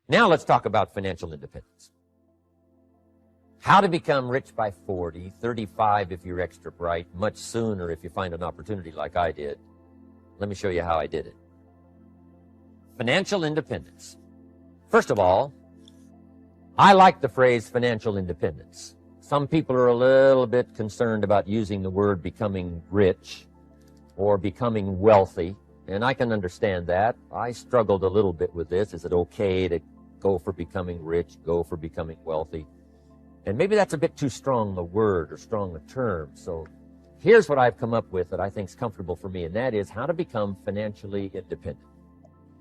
Now let's talk about financial independence. How to become rich by 40, 35 if you're extra bright, much sooner if you find an opportunity like I did. Let me show you how I did it. Financial independence. First of all, I like the phrase financial independence. Some people are a little bit concerned about using the word becoming rich or becoming wealthy, and I can understand that. I struggled a little bit with this. Is it okay to go for becoming rich, go for becoming wealthy? And maybe that's a bit too strong a word or strong a term. So here's what I've come up with that I think is comfortable for me, and that is how to become financially independent.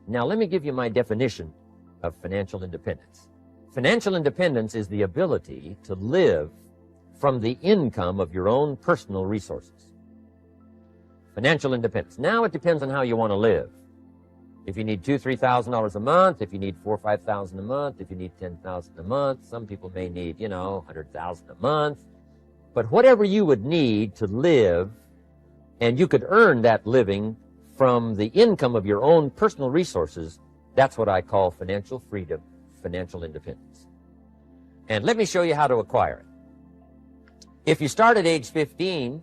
Now, let me give you my definition of financial independence. Financial independence is the ability to live from the income of your own personal resources. Financial independence. Now it depends on how you want to live. If you need $2,000, $3,000 a month, if you need $4,000 or $5,000 a month, if you need $10,000 a month, some people may need, $100,000 a month. But whatever you would need to live, and you could earn that living from the income of your own personal resources, that's what I call financial freedom, financial independence. And let me show you how to acquire it. If you start at age 15,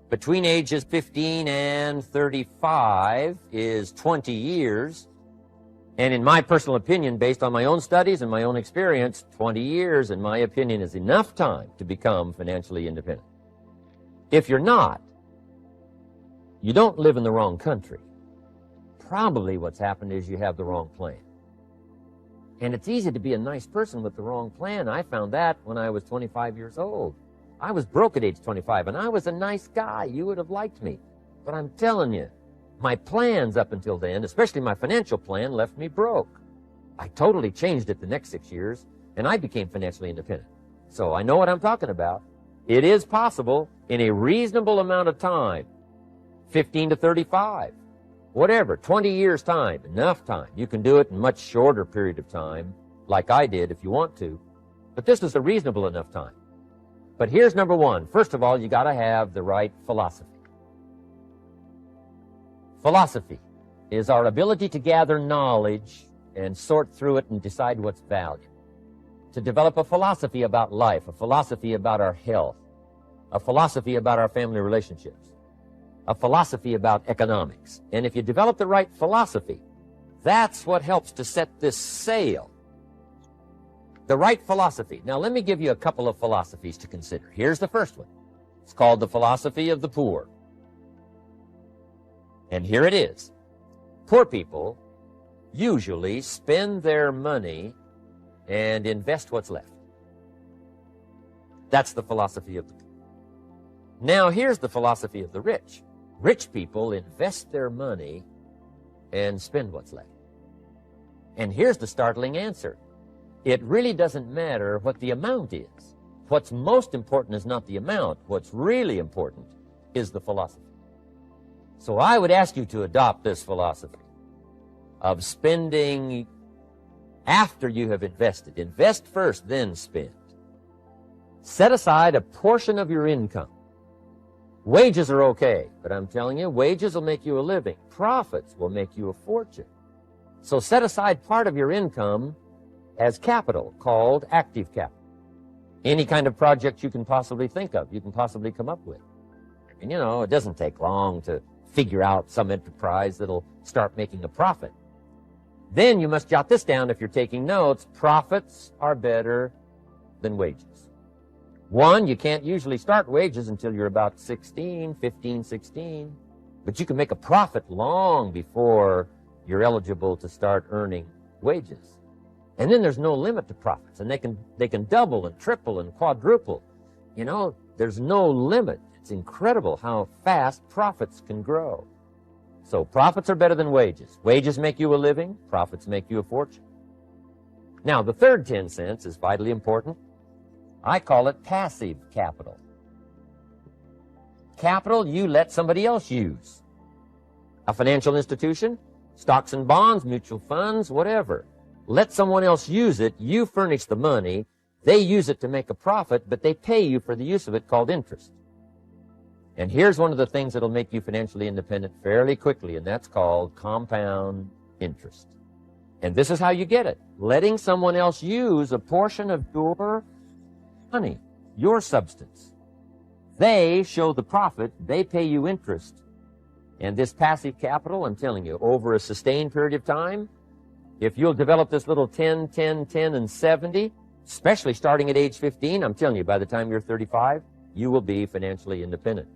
between ages 15 and 35 is 20 years. And in my personal opinion, based on my own studies and my own experience, 20 years, in my opinion, is enough time to become financially independent. If you're not, you don't live in the wrong country. Probably what's happened is you have the wrong plan. And it's easy to be a nice person with the wrong plan. I found that when I was 25 years old. I was broke at age 25, and I was a nice guy. You would have liked me. But I'm telling you, my plans up until then, especially my financial plan, left me broke. I totally changed it the next 6 years, and I became financially independent. So I know what I'm talking about. It is possible in a reasonable amount of time, 15 to 35, whatever, 20 years time, enough time. You can do it in a much shorter period of time, like I did if you want to. But this is a reasonable enough time. But here's number one. First of all, you got to have the right philosophy. Philosophy is our ability to gather knowledge and sort through it and decide what's valuable. To develop a philosophy about life, a philosophy about our health, a philosophy about our family relationships, a philosophy about economics. And if you develop the right philosophy, that's what helps to set this sail. The right philosophy. Now, let me give you a couple of philosophies to consider. Here's the first one. It's called the philosophy of the poor. And here it is. Poor people usually spend their money and invest what's left. That's the philosophy of the poor. Now, here's the philosophy of the rich. Rich people invest their money and spend what's left. And here's the startling answer. It really doesn't matter what the amount is. What's most important is not the amount. What's really important is the philosophy. So I would ask you to adopt this philosophy of spending after you have invested. Invest first, then spend. Set aside a portion of your income. Wages are okay, but I'm telling you, wages will make you a living. Profits will make you a fortune. So set aside part of your income as capital, called active capital. Any kind of project you can possibly think of, you can possibly come up with. And it doesn't take long to figure out some enterprise that'll start making a profit. Then you must jot this down if you're taking notes. Profits are better than wages. One, you can't usually start wages until you're about 16, 15, 16. But you can make a profit long before you're eligible to start earning wages. And then there's no limit to profits, and they can double and triple and quadruple. There's no limit. It's incredible how fast profits can grow. So profits are better than wages. Wages make you a living, profits make you a fortune. Now, the third 10 cents is vitally important. I call it passive capital. Capital you let somebody else use. A financial institution, stocks and bonds, mutual funds, whatever. Let someone else use it. You furnish the money. They use it to make a profit, but they pay you for the use of it, called interest. And here's one of the things that'll make you financially independent fairly quickly, and that's called compound interest. And this is how you get it. Letting someone else use a portion of your money, your substance. They show the profit, they pay you interest. And this passive capital, I'm telling you, over a sustained period of time, if you'll develop this little 10, 10, 10, and 70, especially starting at age 15, I'm telling you, by the time you're 35, you will be financially independent.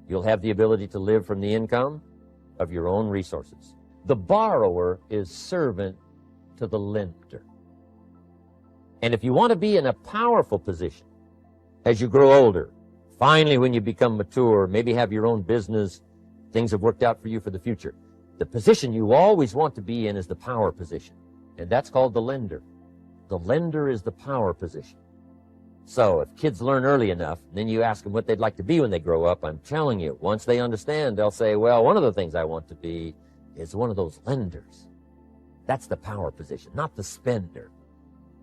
You'll have the ability to live from the income of your own resources. The borrower is servant to the lender. And if you want to be in a powerful position as you grow older, finally when you become mature, maybe have your own business, things have worked out for you for the future, the position you always want to be in is the power position. And that's called the lender. The lender is the power position. So if kids learn early enough, then you ask them what they'd like to be when they grow up, I'm telling you, once they understand, they'll say, well, one of the things I want to be is one of those lenders. That's the power position, not the spender.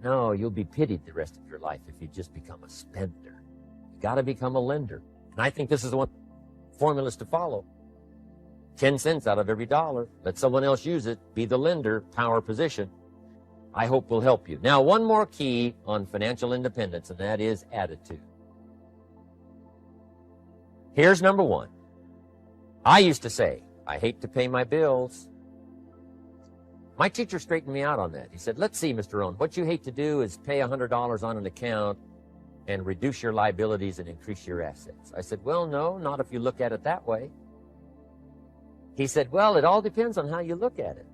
No, you'll be pitied the rest of your life if you just become a spender. You got to become a lender. And I think this is the one formulas to follow. 10 cents out of every dollar. Let someone else use it. Be the lender, power position. I hope will help you. Now, one more key on financial independence, and that is attitude. Here's number one. I used to say, I hate to pay my bills. My teacher straightened me out on that. He said, let's see, Mr. Rohn, what you hate to do is pay $100 on an account and reduce your liabilities and increase your assets. I said, well, no, not if you look at it that way. He said, well, it all depends on how you look at it.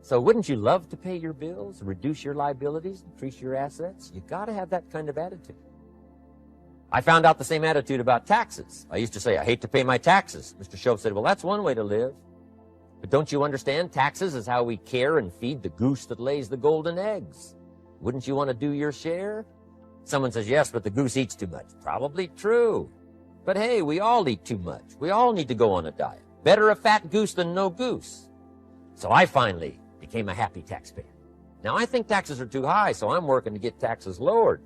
So wouldn't you love to pay your bills, reduce your liabilities, increase your assets? You got to have that kind of attitude. I found out the same attitude about taxes. I used to say, I hate to pay my taxes. Mr. Shove said, well, that's one way to live. But don't you understand? Taxes is how we care and feed the goose that lays the golden eggs. Wouldn't you want to do your share? Someone says, yes, but the goose eats too much. Probably true. But hey, we all eat too much. We all need to go on a diet. Better a fat goose than no goose. So I finally became a happy taxpayer. Now, I think taxes are too high, so I'm working to get taxes lowered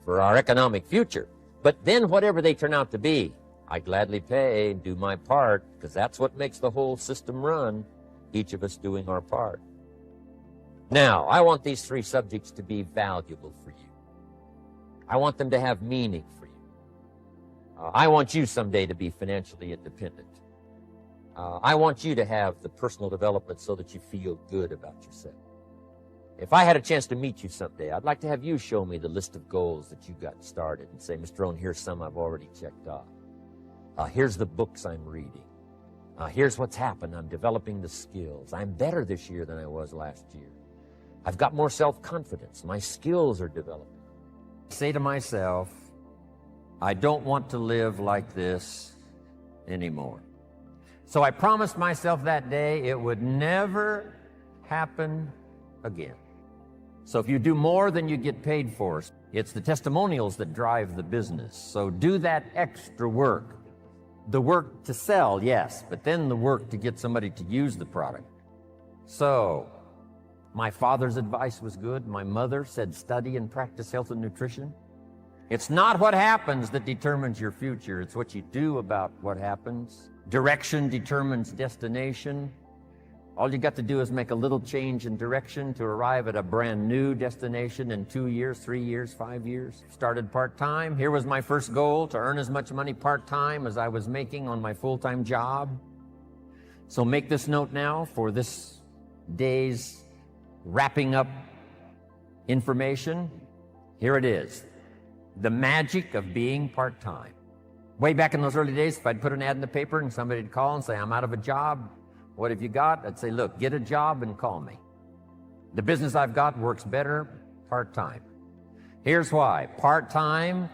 for our economic future. But then whatever they turn out to be, I gladly pay and do my part, because that's what makes the whole system run, each of us doing our part. Now, I want these three subjects to be valuable for you. I want them to have meaning for you. I want you someday to be financially independent. I want you to have the personal development so that you feel good about yourself. If I had a chance to meet you someday, I'd like to have you show me the list of goals that you got started and say, Mr. Rohn, here's some I've already checked off. Here's the books I'm reading. Here's what's happened. I'm developing the skills. I'm better this year than I was last year. I've got more self-confidence. My skills are developing. I say to myself, I don't want to live like this anymore. So I promised myself that day it would never happen again. So if you do more than you get paid for, it's the testimonials that drive the business. So do that extra work. The work to sell, yes, but then the work to get somebody to use the product. So my father's advice was good. My mother said study and practice health and nutrition. It's not what happens that determines your future. It's what you do about what happens. Direction determines destination. All you got to do is make a little change in direction to arrive at a brand new destination in 2 years, 3 years, 5 years. Started part-time. Here was my first goal, to earn as much money part-time as I was making on my full-time job. So make this note now for this day's wrapping up information. Here it is. The magic of being part-time. Way back in those early days, if I'd put an ad in the paper and somebody'd call and say, I'm out of a job, what have you got? I'd say, look, get a job and call me. The business I've got works better part-time. Here's why. Part-time,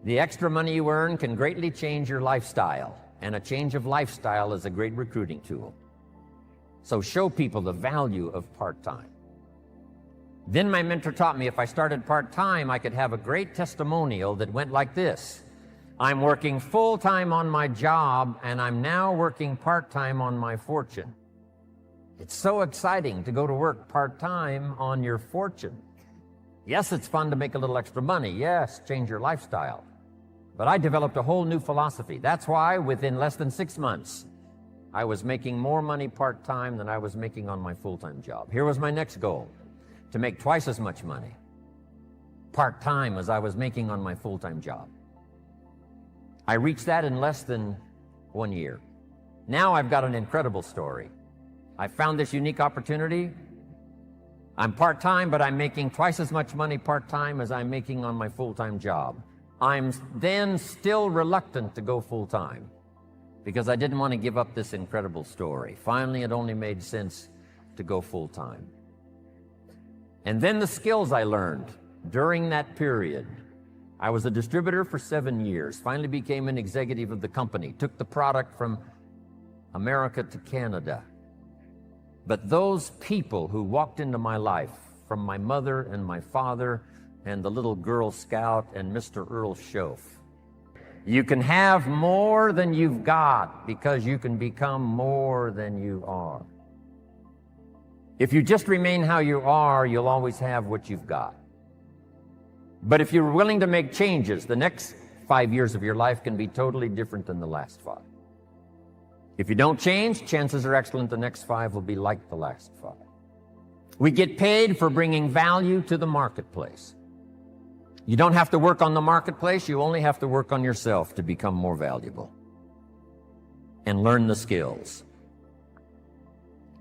the extra money you earn can greatly change your lifestyle, and a change of lifestyle is a great recruiting tool. So show people the value of part-time. Then my mentor taught me if I started part-time, I could have a great testimonial that went like this. I'm working full-time on my job, and I'm now working part-time on my fortune. It's so exciting to go to work part-time on your fortune. Yes, it's fun to make a little extra money. Yes, change your lifestyle. But I developed a whole new philosophy. That's why within less than 6 months, I was making more money part-time than I was making on my full-time job. Here was my next goal, to make twice as much money part-time as I was making on my full-time job. I reached that in less than 1 year. Now I've got an incredible story. I found this unique opportunity. I'm part-time, but I'm making twice as much money part-time as I'm making on my full-time job. I'm then still reluctant to go full-time because I didn't want to give up this incredible story. Finally, it only made sense to go full-time. And then the skills I learned during that period. I was a distributor for 7 years, finally became an executive of the company, took the product from America to Canada. But those people who walked into my life, from my mother and my father and the little Girl Scout and Mr. Earl Schoaf, you can have more than you've got because you can become more than you are. If you just remain how you are, you'll always have what you've got. But if you're willing to make changes, the next 5 years of your life can be totally different than the last 5. If you don't change, chances are excellent the next 5 will be like the last 5. We get paid for bringing value to the marketplace. You don't have to work on the marketplace, you only have to work on yourself to become more valuable and learn the skills.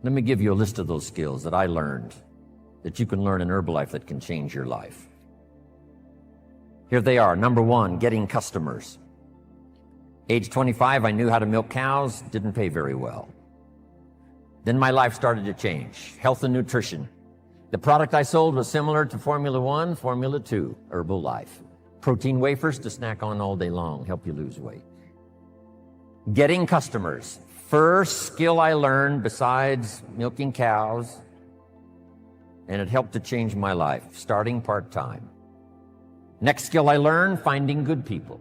Let me give you a list of those skills that I learned that you can learn in Herbalife that can change your life. Here they are. Number 1, getting customers. Age 25, I knew how to milk cows, didn't pay very well. Then my life started to change. Health and nutrition. The product I sold was similar to Formula 1, Formula 2, Herbalife. Protein wafers to snack on all day long, help you lose weight. Getting customers. First skill I learned besides milking cows, and it helped to change my life, starting part-time. Next skill I learned, finding good people.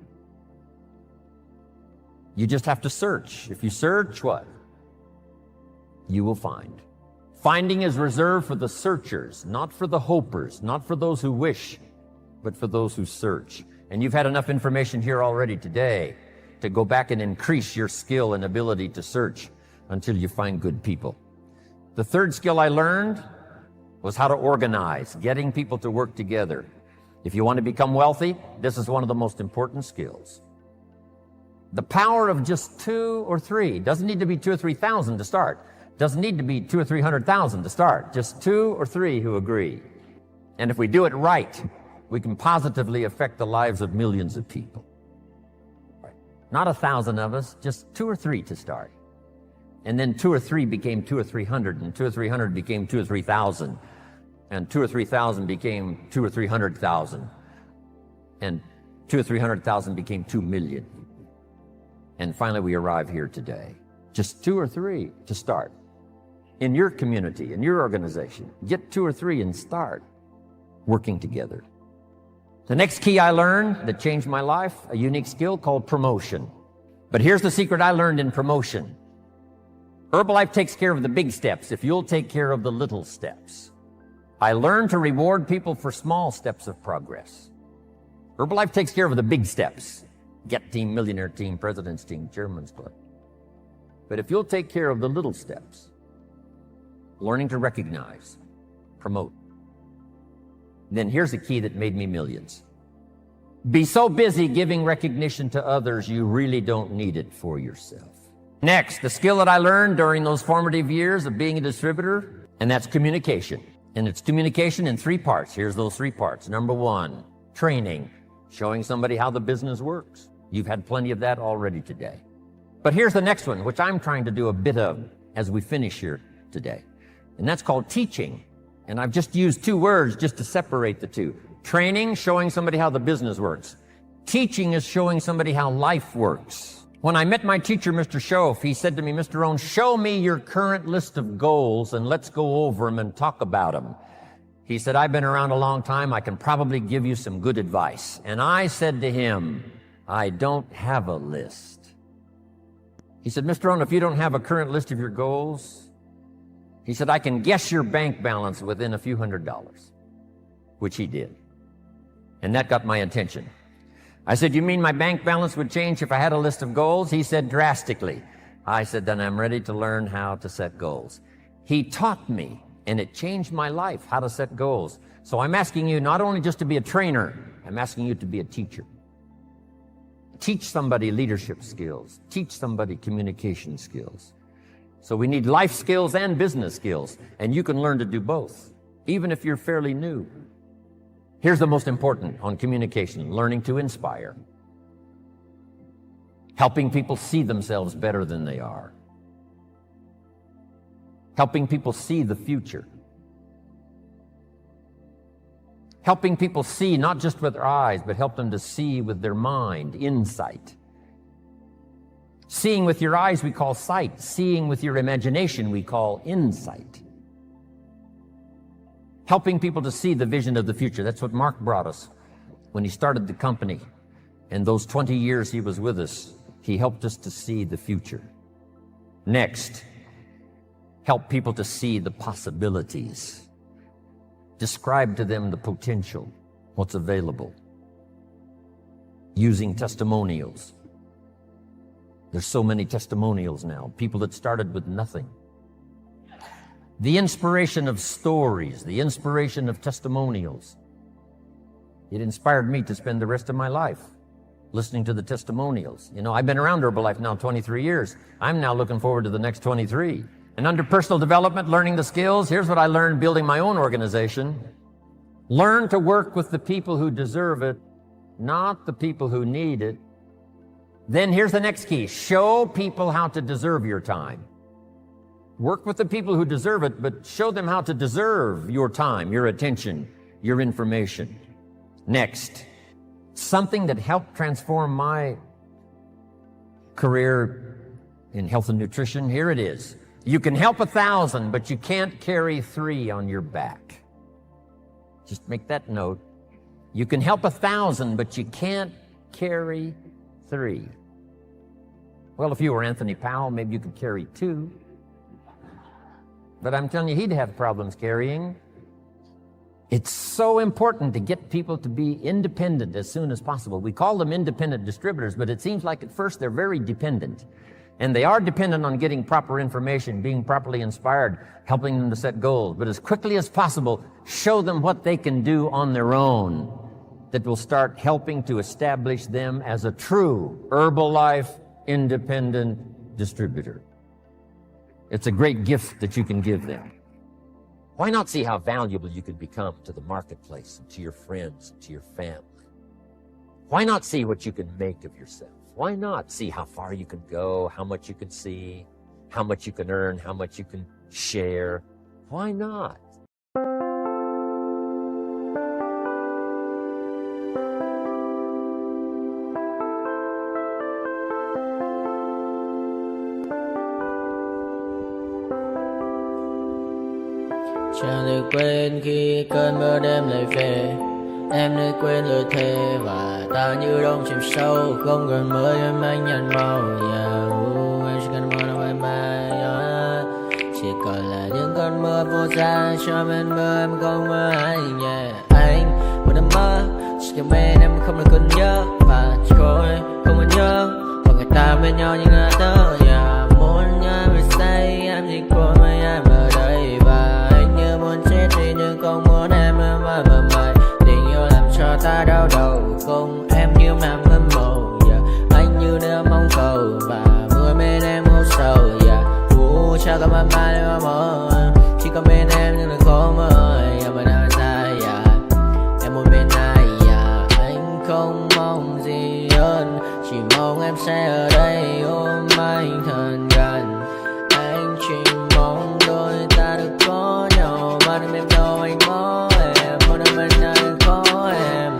You just have to search. If you search, what? You will find. Finding is reserved for the searchers, not for the hopers, not for those who wish, but for those who search. And you've had enough information here already today to go back and increase your skill and ability to search until you find good people. The third skill I learned was how to organize, getting people to work together. If you want to become wealthy, this is one of the most important skills. The power of just 2 or 3, doesn't need to be 2 or 3,000 to start. Doesn't need to be 200,000 or 300,000 to start. Just 2 or 3 who agree. And if we do it right, we can positively affect the lives of millions of people. Not 1,000 of us, just 2 or 3 to start. And then 2 or 3 became 2 or 300, and 2 or 300 became 2 or 3,000, and 2 or 3,000 became 2 or 300,000, and 2 or 300,000 became 2 million. And finally, we arrive here today. Just 2 or 3 to start. In your community, in your organization, get 2 or 3 and start working together. The next key I learned that changed my life, a unique skill called promotion. But here's the secret I learned in promotion. Herbalife takes care of the big steps if you'll take care of the little steps. I learned to reward people for small steps of progress. Herbalife takes care of the big steps. Get team, millionaire team, president's team, chairman's club. But if you'll take care of the little steps, learning to recognize, promote, then here's a key that made me millions. Be so busy giving recognition to others, you really don't need it for yourself. Next, the skill that I learned during those formative years of being a distributor, and that's communication. And it's communication in 3 parts. Here's those 3 parts. Number 1, training, showing somebody how the business works. You've had plenty of that already today. But here's the next one, which I'm trying to do a bit of as we finish here today. And that's called teaching. And I've just used 2 words just to separate the 2. Training, showing somebody how the business works. Teaching is showing somebody how life works. When I met my teacher, Mr. Schoaf, he said to me, Mr. Rohn, show me your current list of goals and let's go over them and talk about them. He said, I've been around a long time. I can probably give you some good advice. And I said to him, I don't have a list. He said, Mr. Rohn, if you don't have a current list of your goals, he said, I can guess your bank balance within a few $100s, which he did. And that got my attention. I said, you mean my bank balance would change if I had a list of goals? He said, drastically. I said, then I'm ready to learn how to set goals. He taught me, and it changed my life, how to set goals. So I'm asking you not only just to be a trainer, I'm asking you to be a teacher. Teach somebody leadership skills. Teach somebody communication skills. So we need life skills and business skills, and you can learn to do both, even if you're fairly new. Here's the most important on communication: learning to inspire. Helping people see themselves better than they are. Helping people see the future. Helping people see not just with their eyes, but help them to see with their mind, insight. Seeing with your eyes we call sight. Seeing with your imagination we call insight. Helping people to see the vision of the future. That's what Mark brought us when he started the company. In those 20 years he was with us, he helped us to see the future. Next, help people to see the possibilities. Describe to them the potential, what's available. Using testimonials. There's so many testimonials now, people that started with nothing. The inspiration of stories, the inspiration of testimonials. It inspired me to spend the rest of my life listening to the testimonials. You know, I've been around Herbalife now 23 years. I'm now looking forward to the next 23. And under personal development, learning the skills, here's what I learned building my own organization. Learn to work with the people who deserve it, not the people who need it. Then here's the next key. Show people how to deserve your time. Work with the people who deserve it, but show them how to deserve your time, your attention, your information. Next, something that helped transform my career in health and nutrition. Here it is. You can help 1,000, but you can't carry 3 on your back. Just make that note. You can help 1,000, but you can't carry 3. Well, if you were Anthony Powell, maybe you could carry 2. But I'm telling you, he'd have problems carrying. It's so important to get people to be independent as soon as possible. We call them independent distributors, but it seems like at first they're very dependent. And they are dependent on getting proper information, being properly inspired, helping them to set goals. But as quickly as possible, show them what they can do on their own that will start helping to establish them as a true Herbalife independent distributor. It's a great gift that you can give them. Why not see how valuable you could become to the marketplace and to your friends and to your family? Why not see what you can make of yourself? Why not see how far you can go, how much you can see, how much you can earn, how much you can share? Why not? Chẳng được quên khi cơn mưa đêm lại về. Em đã quên lời thề và ta như đông chìm sâu. Không còn mơ em anh nhạt màu. Em chỉ cần mơ đâu em bay. Chỉ còn là những cơn mưa vô giá. Cho bên mơ em không mơ anh. Anh một đêm mơ. Chỉ cần bên em không được còn nhớ. Và chỉ có em không còn nhớ. Và người ta bên nhau như ngã tớ. Muốn nhớ về say em chỉ có mấy em ở đây. Và anh như muốn chết đi nhưng không muốn em mơ mày. Tình yêu làm cho ta đau đầu. Không em như làm ngân màu. Anh như nếu mong cầu. Và mưa bên em ngô sầu. Cha có mà mai em mơ. Chỉ có bên em nhưng là khó mơ. Mà đang dài em một bên này. Anh không mong gì hơn. Chỉ mong em sẽ ở đây ôm anh thật gần. Anh chỉ mong đôi ta được có nhau. Mà đừng em đâu anh có em. Một đêm bên anh có em.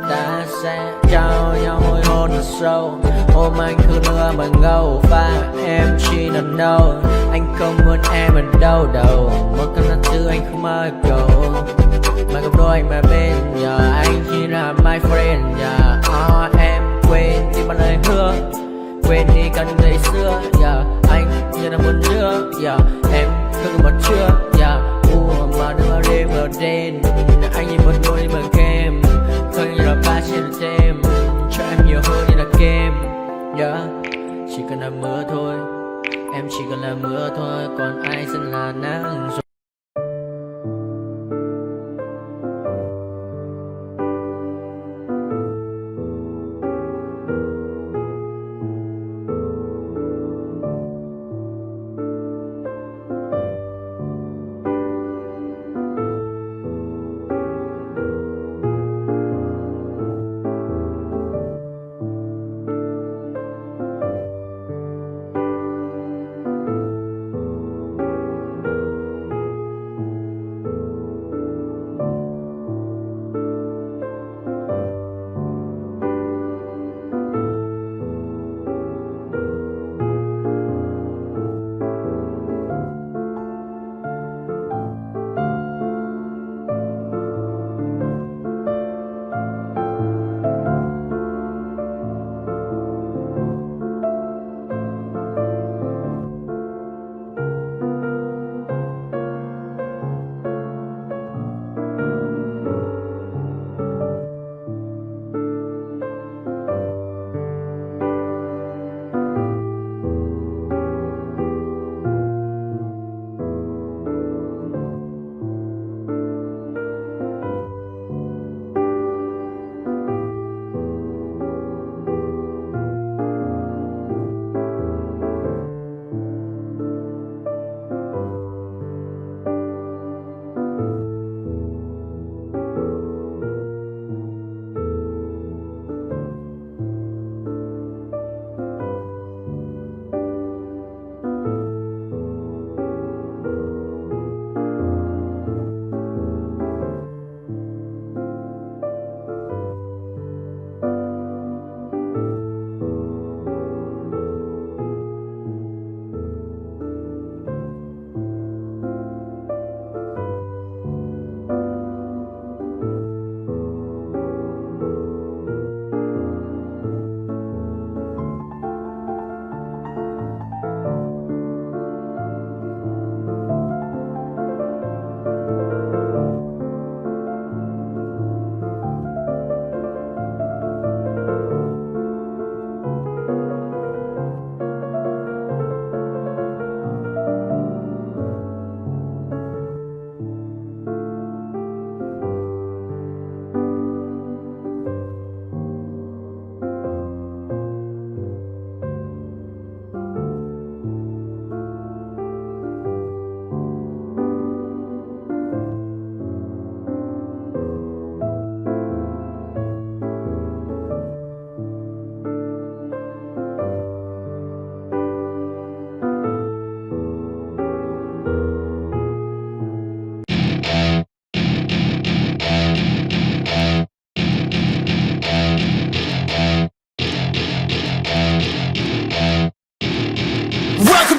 Ta sẽ trao nhau môi hôn thật sâu. Ôm anh cứ mưa bằng ngâu. Và em chỉ nằm đâu. Anh không muốn em ở đâu đâu. Một cơn gió thứ anh không mơ cầu. Mà gặp đôi anh mà bên nhờ. Anh chỉ là my friend nhờ. Em quên đi bao lời hứa. Quên đi cần ngày xưa. Anh như là muốn nước. Em không còn chưa. Mà đưa đêm ở đêm. Anh như một đôi đi bằng kem. Không như là ba trên thêm. Cho em nhiều hơn như là kem. Chỉ cần nằm mơ thôi. Em chỉ cần là mưa thôi, còn ai sẽ là nắng.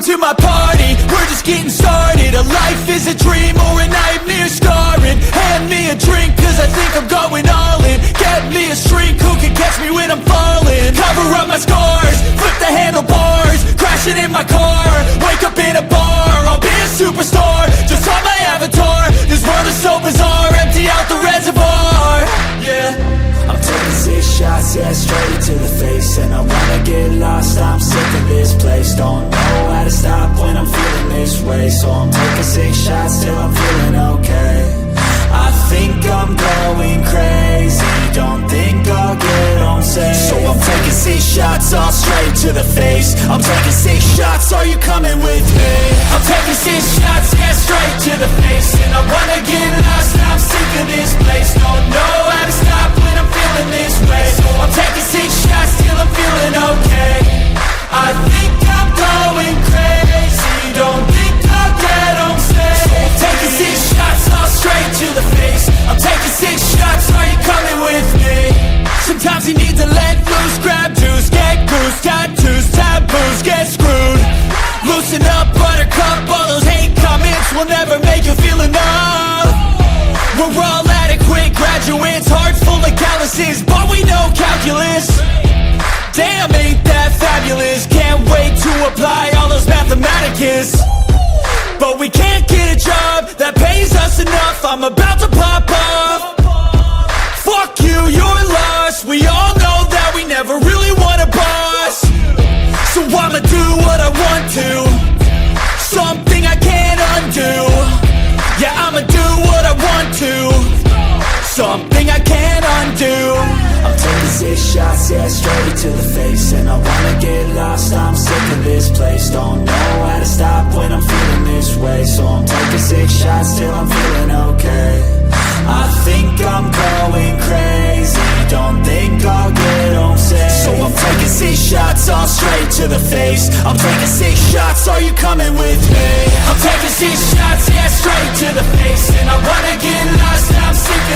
To my party, we're just getting started. A life is a dream or a nightmare scarring. Hand me a drink cause I think I'm going all in. Get me a shrink who can catch me when I'm falling. Cover up my scars, flip the handlebars, crashing in my car, wake up in a bar. I'll be a superstar, just on my avatar. This world is so bizarre, empty out the reservoir. Yeah, I'm taking 6 shots, yeah, straight to the face. And I wanna get lost, I'm sick of this place. Don't know how to stop when I'm feeling this way. So I'm taking 6 shots till I'm feeling okay. I think I'm going crazy, don't think I'll get on safe. So I'm taking 6 shots, all straight to the face. I'm taking 6 shots, are you coming with me? I'm taking 6 shots, yeah, straight to the face. And I wanna get lost, I'm sick of this place. Don't know how to stop when I'm feeling this way. So I'm taking 6 shots till I'm feeling okay. I think I'm going crazy, don't think I'll get on safe. So I'm taking 6 shots, all straight to the face. I'm taking 6 shots, are you coming with me? Sometimes you need to let loose, grab juice, get goose, tattoos, taboos, get screwed. Loosen up, buttercup, all those hate comments will never make you feel enough. We're all adequate graduates, hearts full of calluses, but we know calculus. Damn, ain't that fabulous? Can't wait to apply all those mathematicus. But we can't get a job that pays us enough. I'm about to pop off. Fuck you, you're lost. We all know that we never really want a boss. So I'ma do what I want to. something I can't undo. I'm taking 6 shots, yeah, straight to the face. And I wanna get lost, I'm sick of this place. Don't know how to stop when I'm feeling this way. So I'm taking 6 shots till I'm feeling okay. I think I'm going crazy, don't think I'll get home safe. So I'm taking 6 shots, all straight to the face. I'm taking 6 shots, are you coming with me? I'm taking 6 shots, yeah, straight to the face. And I wanna get lost, I'm sick of